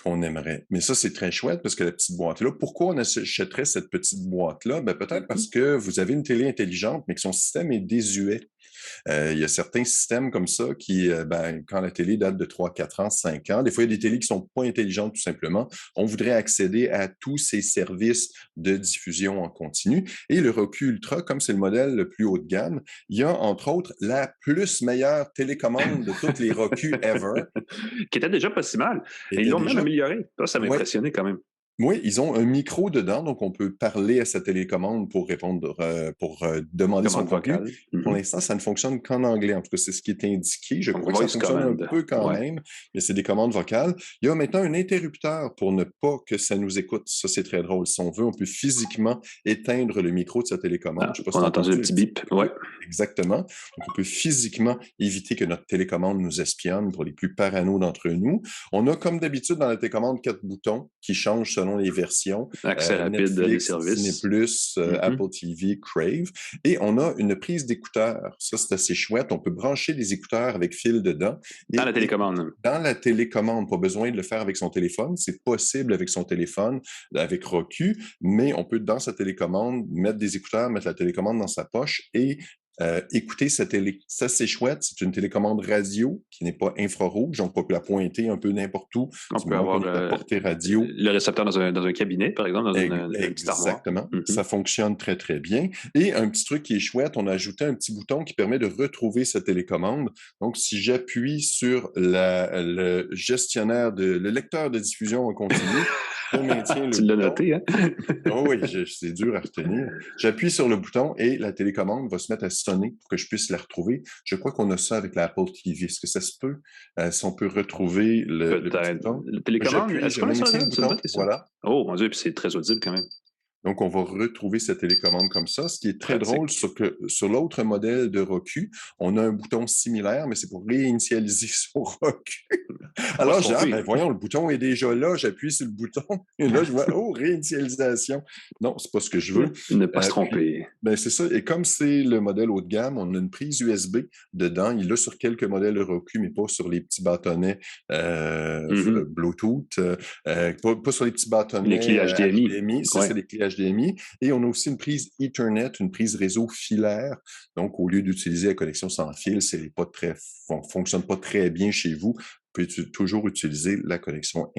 Qu'on aimerait. Mais ça, c'est très chouette parce que la petite boîte-là, pourquoi on achèterait cette petite boîte-là? Ben, peut-être parce que vous avez une télé intelligente, mais que son système est désuet. Il y a certains systèmes comme ça qui, quand la télé date de 3, 4 ans, 5 ans, des fois, il y a des télés qui sont pas intelligentes tout simplement. On voudrait accéder à tous ces services de diffusion en continu. Et le Roku Ultra, comme c'est le modèle le plus haut de gamme, il y a entre autres la plus meilleure télécommande de toutes les Roku ever. Qui était déjà pas si mal. Et ils l'ont même amélioré. Ça m'a impressionné quand même. Oui, ils ont un micro dedans, donc on peut parler à sa télécommande pour répondre, pour demander son contenu. Pour l'instant, ça ne fonctionne qu'en anglais. En tout cas, c'est ce qui est indiqué. Je crois que ça fonctionne un peu quand même, mais c'est des commandes vocales. Il y a maintenant un interrupteur pour ne pas que ça nous écoute. Ça, c'est très drôle. Si on veut, on peut physiquement éteindre le micro de sa télécommande. Je sais pas si on a entendu le petit bip. Ouais. Exactement. Donc, on peut physiquement éviter que notre télécommande nous espionne pour les plus parano d'entre nous. On a, comme d'habitude, dans la télécommande, 4 boutons qui changent selon les versions. Accès rapide Netflix, des services. Disney+, Apple TV, Crave. Et on a une prise d'écouteurs. Ça, c'est assez chouette. On peut brancher des écouteurs avec fil dedans. Dans la télécommande. Dans la télécommande. Pas besoin de le faire avec son téléphone. C'est possible avec son téléphone, avec Roku, mais on peut, dans sa télécommande, mettre des écouteurs, mettre la télécommande dans sa poche et écouter sa télé. Ça, c'est chouette. C'est une télécommande radio qui n'est pas infrarouge. Donc, on peut la pointer un peu n'importe où. On peut avoir la portée radio. Le récepteur dans un cabinet, par exemple, dans une petite armoire. Exactement. Ça fonctionne très, très bien. Et un petit truc qui est chouette, on a ajouté un petit bouton qui permet de retrouver sa télécommande. Donc, si j'appuie sur le gestionnaire, le lecteur de diffusion en continu, je maintiens le Tu l'as noté, hein? Oh oui, c'est dur à retenir. J'appuie sur le bouton et la télécommande va se mettre à sonner pour que je puisse la retrouver. Je crois qu'on a ça avec la Apple TV. Est-ce que ça se peut? Si on peut retrouver le bouton? Le télécommande, est-ce qu'on a ça? Voilà. Oh mon Dieu, puis c'est très audible quand même. Donc, on va retrouver cette télécommande comme ça. Ce qui est très Pratique. drôle, sur l'autre modèle de Roku, on a un bouton similaire, mais c'est pour réinitialiser son Roku. Alors, je dis, ben voyons, le bouton est déjà là, j'appuie sur le bouton, et là, je vois, oh, réinitialisation. Non, c'est pas ce que je veux. Ne pas se tromper. Ben, c'est ça. Et comme c'est le modèle haut de gamme, on a une prise USB dedans. Il est là sur quelques modèles Roku, mais pas sur les petits bâtonnets Bluetooth, pas sur les petits bâtonnets les clés HDMI. Ça, c'est les clés HDMI. Et on a aussi une prise Ethernet, une prise réseau filaire. Donc, au lieu d'utiliser la connexion sans fil, fonctionne pas très bien chez vous. Vous pouvez toujours utiliser la connexion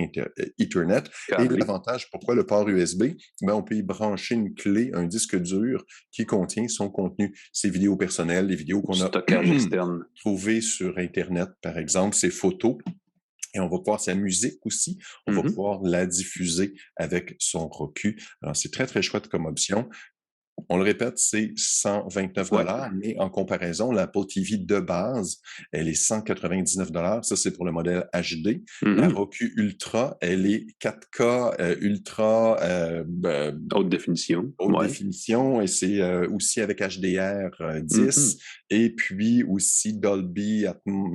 Ethernet. Et l'avantage, pourquoi le port USB? Ben, on peut y brancher une clé, un disque dur qui contient son contenu, ses vidéos personnelles, les vidéos qu'on a trouvées sur Internet, par exemple, ses photos. Et on va pouvoir sa musique aussi, on va pouvoir la diffuser avec son Roku. Alors, c'est très, très chouette comme option. On le répète, c'est 129 $, mais en comparaison, l'Apple TV de base, elle est 199 $. Ça, c'est pour le modèle HD. La Roku Ultra, elle est 4K Ultra haute définition. Haute définition, et c'est aussi avec HDR10, et puis aussi Dolby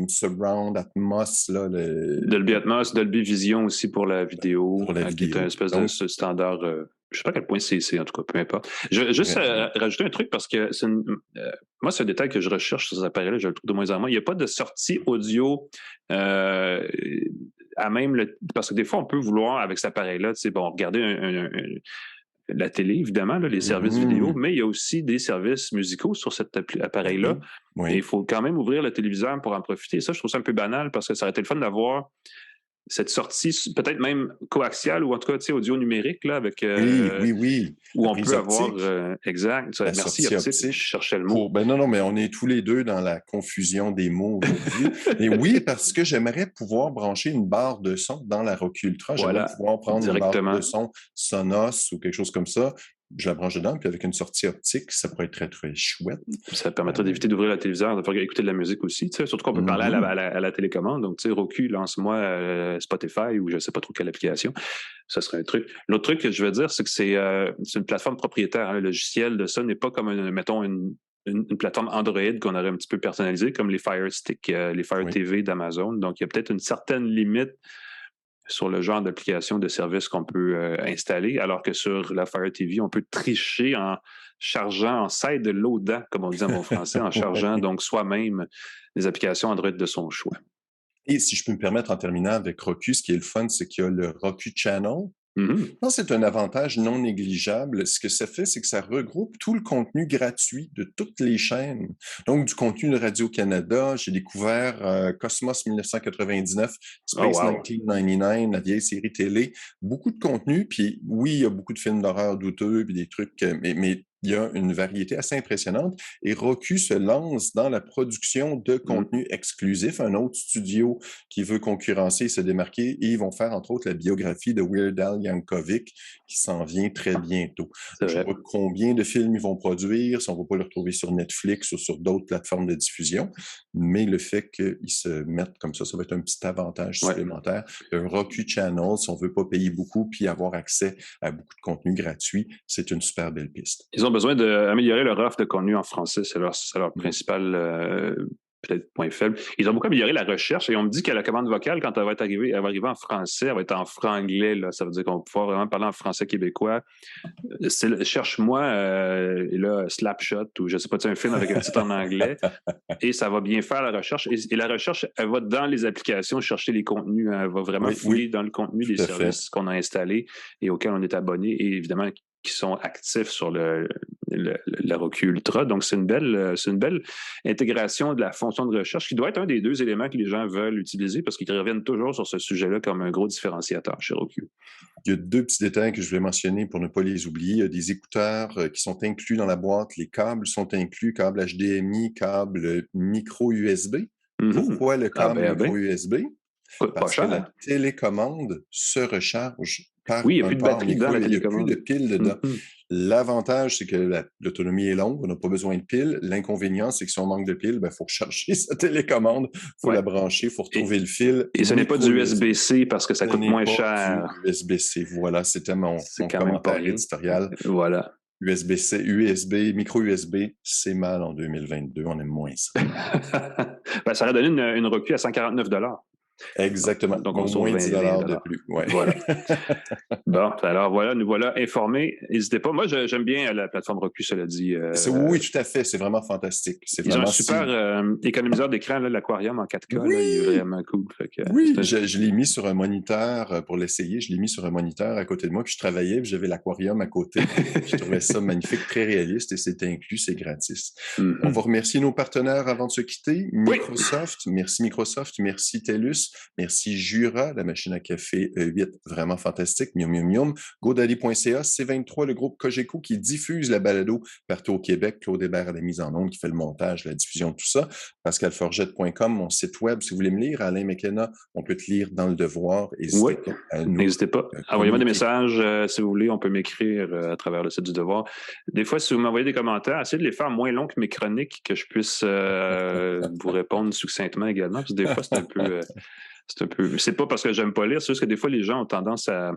Surround Atmos. Là, Dolby Atmos, Dolby Vision aussi pour la vidéo, qui est un espèce de standard... je ne sais pas à quel point c'est, en tout cas, peu importe. Je vais juste rajouter un truc parce que moi, c'est un détail que je recherche sur ces appareils-là, je le trouve de moins en moins. Il n'y a pas de sortie audio à même parce que des fois, on peut vouloir, avec cet appareil-là, regarder la télé, évidemment, là, les services vidéo, mais il y a aussi des services musicaux sur cet appareil-là. Et il faut quand même ouvrir le téléviseur pour en profiter. Et ça, je trouve ça un peu banal parce que ça aurait été le fun d'avoir cette sortie, peut-être même coaxiale ou en tout cas audio numérique, là, avec. Oui. Où on peut avoir. Exact. Merci, optique. Je cherchais le mot. Non, mais on est tous les deux dans la confusion des mots aujourd'hui. Et oui, parce que j'aimerais pouvoir brancher une barre de son dans la Roku Ultra. J'aimerais pouvoir prendre une barre de son Sonos ou quelque chose comme ça. Je la branche dedans, puis avec une sortie optique, ça pourrait être très, très chouette. Ça permettrait d'éviter d'ouvrir le téléviseur, de faire écouter de la musique aussi. Surtout qu'on peut parler à la télécommande. Donc, Roku, lance-moi Spotify ou je ne sais pas trop quelle application. Ça serait un truc. L'autre truc que je veux dire, c'est que c'est une plateforme propriétaire. Le logiciel de ça n'est pas comme, mettons, une plateforme Android qu'on aurait un petit peu personnalisée, comme les Fire Stick, les Fire TV d'Amazon. Donc, il y a peut-être une certaine limite sur le genre d'application de service qu'on peut installer, alors que sur la Fire TV, on peut tricher en chargeant, en side loadant, comme on dit en bon français, en chargeant donc soi-même les applications Android de son choix. Et si je peux me permettre en terminant avec Roku, ce qui est le fun, c'est qu'il y a le Roku Channel. Non, c'est un avantage non négligeable. Ce que ça fait, c'est que ça regroupe tout le contenu gratuit de toutes les chaînes. Donc, du contenu de Radio-Canada, j'ai découvert Cosmos 1999, Space 1999, la vieille série télé, beaucoup de contenu. Puis oui, il y a beaucoup de films d'horreur douteux, puis des trucs, mais il y a une variété assez impressionnante. Et Roku se lance dans la production de contenu exclusif, un autre studio qui veut concurrencer et se démarquer. Et ils vont faire, entre autres, la biographie de Weird Al Yankovic qui s'en vient très bientôt. Je ne sais pas combien de films ils vont produire, si on ne va pas le retrouver sur Netflix ou sur d'autres plateformes de diffusion, mais le fait qu'ils se mettent comme ça va être un petit avantage supplémentaire. Un Roku Channel, si on ne veut pas payer beaucoup puis avoir accès à beaucoup de contenu gratuit, c'est une super belle piste. Ils ont besoin d'améliorer leur offre de contenu en français. C'est leur principal peut-être point faible. Ils ont beaucoup amélioré la recherche et on me dit que la commande vocale, quand elle va arriver en français, elle va être en franglais. Là. Ça veut dire qu'on va pouvoir vraiment parler en français québécois. Cherche-moi et là, Slapshot ou je ne sais pas, un film avec un titre en anglais et ça va bien faire la recherche. Et la recherche, elle va dans les applications chercher les contenus. Elle va vraiment fouiller dans le contenu des services qu'on a installés et auxquels on est abonné et évidemment qui sont actifs sur la Roku Ultra. Donc, c'est une belle intégration de la fonction de recherche qui doit être un des deux éléments que les gens veulent utiliser parce qu'ils reviennent toujours sur ce sujet-là comme un gros différenciateur chez Roku. Il y a deux petits détails que je vais mentionner pour ne pas les oublier. Il y a des écouteurs qui sont inclus dans la boîte. Les câbles sont inclus, câble HDMI, câble micro USB. Pourquoi le câble micro USB? Parce que la télécommande se recharge Oui, il n'y a plus de batterie dans la télécommande. Il n'y a plus de piles dedans. L'avantage, c'est que l'autonomie est longue, on n'a pas besoin de piles. L'inconvénient, c'est que si on manque de piles, il faut recharger sa télécommande, il faut la brancher, il faut retrouver le fil. Et ce n'est pas du USB-C parce que ça coûte moins cher. Du USB-C, voilà, c'était mon commentaire éditorial. Voilà. USB-C, micro USB, c'est mal en 2022, on aime moins ça. Ça aurait donné une recul à 149 $. Exactement. Donc, au moins 10 $ de plus. Ouais. Voilà. Bon, alors voilà, nous voilà informés. N'hésitez pas. Moi, j'aime bien la plateforme Roku, cela dit. Oui, tout à fait. C'est vraiment fantastique. Ils ont un super économiseur d'écran, l'Aquarium en 4K. Oui. Là, il est vraiment cool. Je l'ai mis sur un moniteur pour l'essayer. Je l'ai mis sur un moniteur à côté de moi. Puis je travaillais, puis j'avais l'Aquarium à côté. Je trouvais ça magnifique, très réaliste et c'est inclus, c'est gratis. On va remercier nos partenaires avant de se quitter. Microsoft, merci Microsoft, merci TELUS. Merci Jura, la machine à café 8, vraiment fantastique. Mium, mium, mium. GoDaddy.ca, C23, le groupe Cogeco qui diffuse la balado partout au Québec. Claude Hébert à la mise en onde qui fait le montage, la diffusion, tout ça. PascalForgette.com, mon site web, si vous voulez me lire. Alain McKenna, on peut te lire dans le devoir. N'hésitez pas. Envoyez-moi des messages si vous voulez. On peut m'écrire à travers le site du devoir. Des fois, si vous m'envoyez des commentaires, essayez de les faire moins longs que mes chroniques, que je puisse vous répondre succinctement également. Parce que des fois, c'est un peu... C'est pas parce que j'aime pas lire, c'est juste que des fois, les gens ont tendance à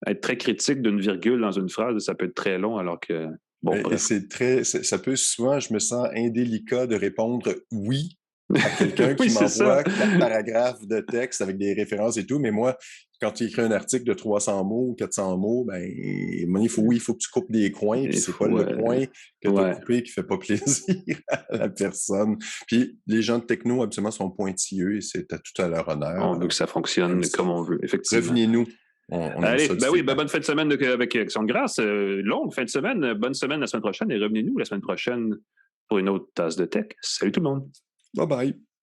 être très critiques d'une virgule dans une phrase et ça peut être très long alors que... Bon, ça peut souvent, je me sens indélicat de répondre oui à quelqu'un qui m'envoie 4 paragraphes de texte avec des références et tout, mais moi, quand tu écris un article de 300 mots ou 400 mots, il faut que tu coupes des coins, puis c'est pas le point que tu as coupé qui fait pas plaisir à la personne. Puis les gens de techno, absolument, sont pointilleux et c'est tout à leur honneur. On veut que ça fonctionne comme on veut, effectivement. Revenez-nous. Allez, bonne fin de semaine avec Action de grâce. Longue fin de semaine, bonne semaine la semaine prochaine et revenez-nous la semaine prochaine pour une autre tasse de tech. Salut tout le monde. Bye bye.